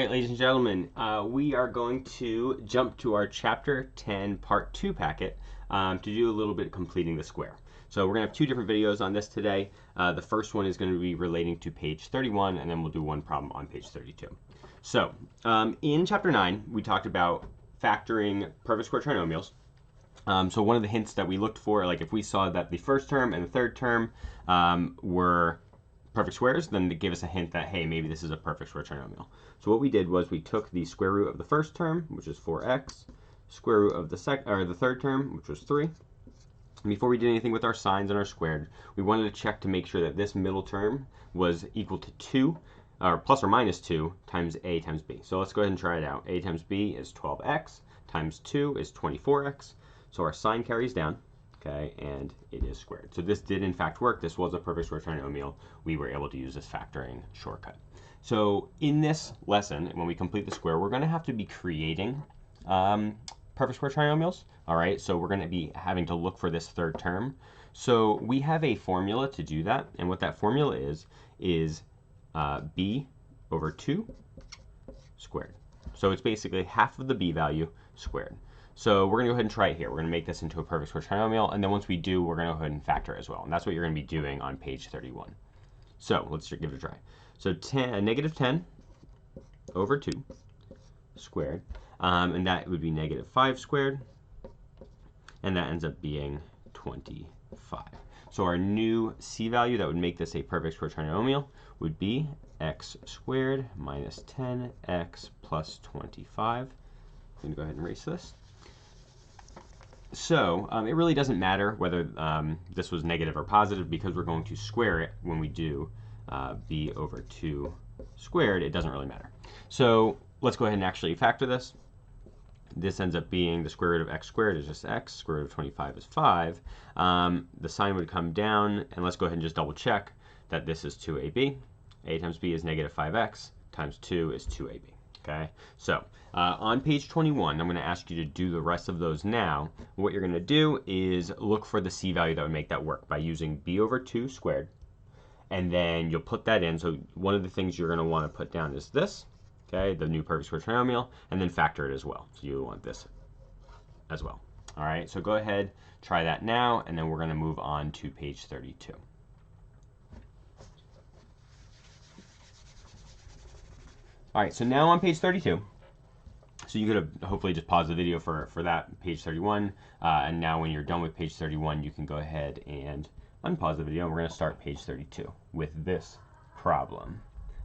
right, ladies and gentlemen, we are going to jump to our Chapter 10 Part 2 packet to do a little bit of completing the square. So we're going to have two different videos on this today. The first one is going to be relating to page 31, and then we'll do one problem on page 32. So in Chapter 9, we talked about factoring perfect square trinomials. So one of the hints that we looked for, like if we saw that the first term and the third term were perfect squares, then it gave us a hint that, hey, maybe this is a perfect square trinomial. So what we did was we took the square root of the first term, which is 4x, square root of the third term, which was 3. And before we did anything with our signs and our squared, we wanted to check to make sure that this middle term was equal to 2, or plus or minus 2, times a times b. So let's go ahead and try it out. A times b is 12x, times 2 is 24x. So our sign carries down. Okay, and it is squared. So this did in fact work. This was a perfect square trinomial. We were able to use this factoring shortcut. So in this lesson, when we complete the square, we're going to have to be creating perfect square trinomials. All right, so we're going to be having to look for this third term. So we have a formula to do that, and what that formula is b over 2 squared. So it's basically half of the b value squared. So we're going to go ahead and try it here. We're going to make this into a perfect square trinomial, and then once we do, we're going to go ahead and factor it as well. And that's what you're going to be doing on page 31. So let's give it a try. So negative 10 over 2 squared, and that would be negative 5 squared, and that ends up being 25. So our new c value that would make this a perfect square trinomial would be x squared minus 10x plus 25. I'm going to go ahead and erase this. So it really doesn't matter whether this was negative or positive, because we're going to square it when we do b over 2 squared. It doesn't really matter. So let's go ahead and actually factor this. This ends up being the square root of x squared is just x. Square root of 25 is 5. The sign would come down, and let's go ahead and just double check that this is 2ab. A times b is negative 5x times 2 is 2ab. Okay, so on page 21, I'm going to ask you to do the rest of those now. What you're going to do is look for the c value that would make that work by using b over 2 squared, and then you'll put that in. So one of the things you're going to want to put down is this, okay, the new perfect square trinomial, and then factor it as well. So you want this as well. All right, so go ahead, try that now, and then we're going to move on to page 32. All right, so now on page 32, so you could have hopefully just paused the video for that page 31, and now when you're done with page 31, you can go ahead and unpause the video, and we're going to start page 32 with this problem.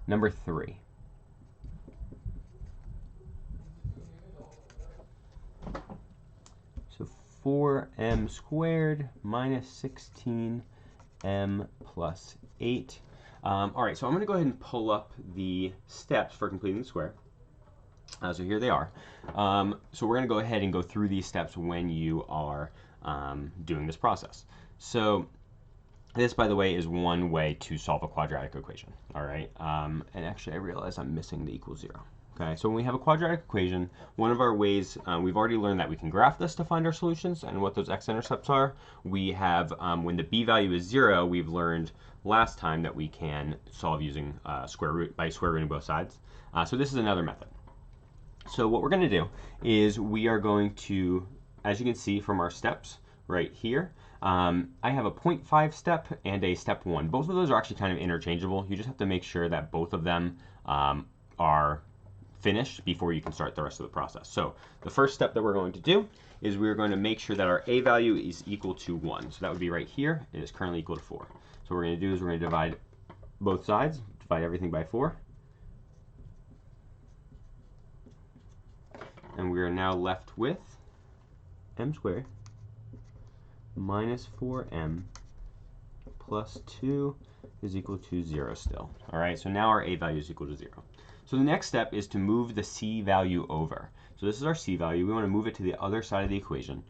Number 3. So 4m squared minus 16m plus 8. All right, so I'm going to go ahead and pull up the steps for completing the square. So here they are. So we're going to go ahead and go through these steps when you are doing this process. So this, by the way, is one way to solve a quadratic equation. All right, and actually I realize I'm missing the equals 0. Okay, so when we have a quadratic equation, one of our ways, we've already learned that we can graph this to find our solutions and what those x-intercepts are. We have, when the b value is 0, we've learned last time that we can solve using square rooting both sides. So this is another method. So what we're going to do is we are going to, as you can see from our steps right here, I have a 0.5 step and a step 1. Both of those are actually kind of interchangeable. You just have to make sure that both of them are finished before you can start the rest of the process. So the first step that we're going to do is we're going to make sure that our a value is equal to 1. So that would be right here. It is currently equal to 4. So what we're going to do is we're going to divide both sides, divide everything by 4. And we are now left with m squared minus 4m plus 2 is equal to 0 still. All right, so now our a value is equal to 0. So the next step is to move the c value over. So this is our c value. We want to move it to the other side of the equation.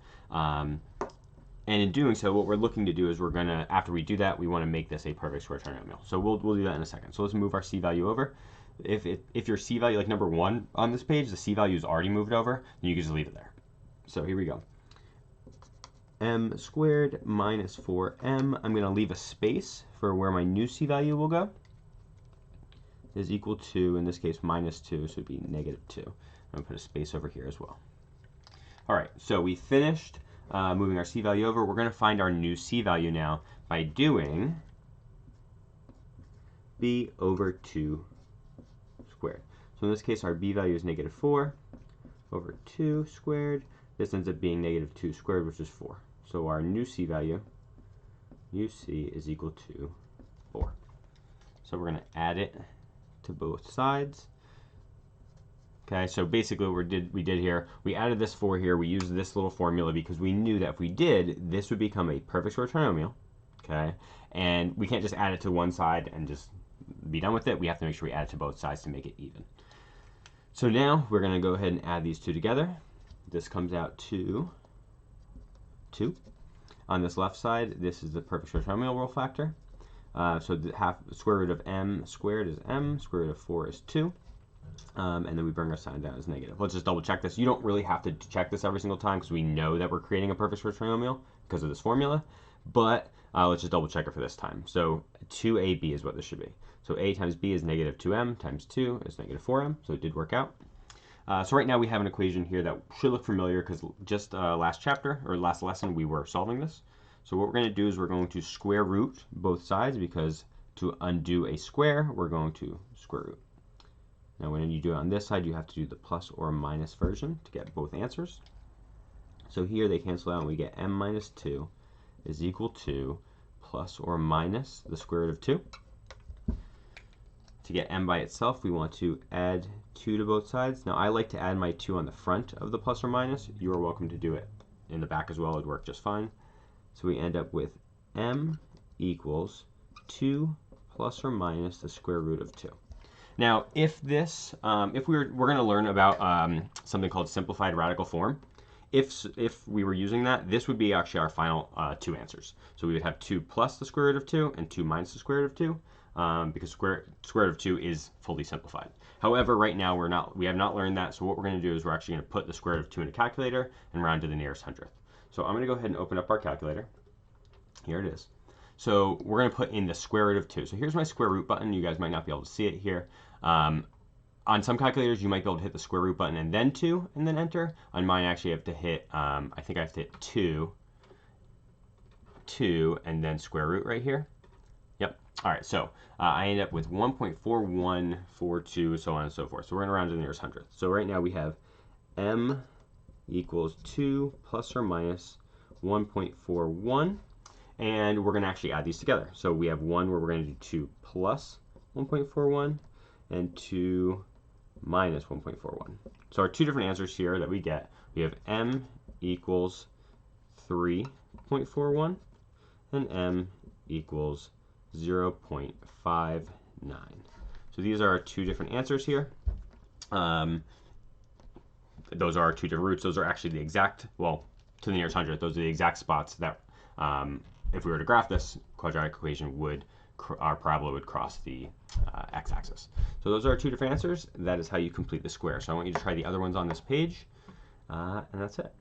And in doing so, what we're looking to do is we're going to, after we do that, we want to make this a perfect square trinomial. So we'll do that in a second. So let's move our c value over. If your c value, like number 1 on this page, the c value is already moved over, then you can just leave it there. So here we go. M squared minus 4m. I'm going to leave a space for where my new c value will go. is equal to, in this case, minus 2, so it would be negative 2. I'm going to put a space over here as well. All right, so we finished moving our c value over. We're going to find our new c value now by doing b over 2 squared. So in this case, our b value is negative 4 over 2 squared. This ends up being negative 2 squared, which is 4. So our new c value, uc, is equal to 4. So we're going to add it to both sides. Okay, so basically what we did here, we added this 4 here, we used this little formula because we knew that if we did, this would become a perfect square trinomial, okay? And we can't just add it to one side and just be done with it. We have to make sure we add it to both sides to make it even. So now we're going to go ahead and add these two together. This comes out to 2. On this left side, this is the perfect square trinomial rule factor. So the square root of m squared is m, square root of 4 is 2. And then we bring our sign down as negative. Let's just double check this. You don't really have to check this every single time because we know that we're creating a perfect square trinomial because of this formula. But let's just double check it for this time. So 2ab is what this should be. So a times b is negative 2m times 2 is negative 4m. So it did work out. So right now we have an equation here that should look familiar because just last chapter or last lesson we were solving this. So what we're going to do is we're going to square root both sides because to undo a square, we're going to square root. Now when you do it on this side, you have to do the plus or minus version to get both answers. So here they cancel out and we get m minus 2 is equal to plus or minus the square root of 2. To get m by itself, we want to add 2 to both sides. Now I like to add my 2 on the front of the plus or minus. You are welcome to do it in the back as well. It would work just fine. So we end up with m equals 2 plus or minus the square root of 2. Now, if this, we're going to learn about something called simplified radical form. If we were using that, this would be actually our final 2 answers. So we would have 2 plus the square root of 2 and 2 minus the square root of 2, because square root of 2 is fully simplified. However, right now we have not learned that. So what we're going to do is we're actually going to put the square root of 2 in a calculator and round to the nearest hundredth. So I'm going to go ahead and open up our calculator. Here it is. So we're going to put in the square root of 2. So here's my square root button. You guys might not be able to see it here. On some calculators, you might be able to hit the square root button and then 2 and then enter. On mine, I actually have to hit, I think I have to hit 2, and then square root right here. Yep. All right, so I end up with 1.4142, so on and so forth. So we're going to round to the nearest hundredth. So right now we have m equals 2 plus or minus 1.41. And we're going to actually add these together. So we have one where we're going to do 2 plus 1.41 and 2 minus 1.41. So our 2 different answers here that we get, we have m equals 3.41 and m equals 0.59. So these are our 2 different answers here. Those are our 2 different roots. Those are actually the exact, well, to the nearest hundredth, those are the exact spots that if we were to graph this quadratic equation, our parabola would cross the x-axis. So those are our 2 different answers. That is how you complete the square. So I want you to try the other ones on this page, and that's it.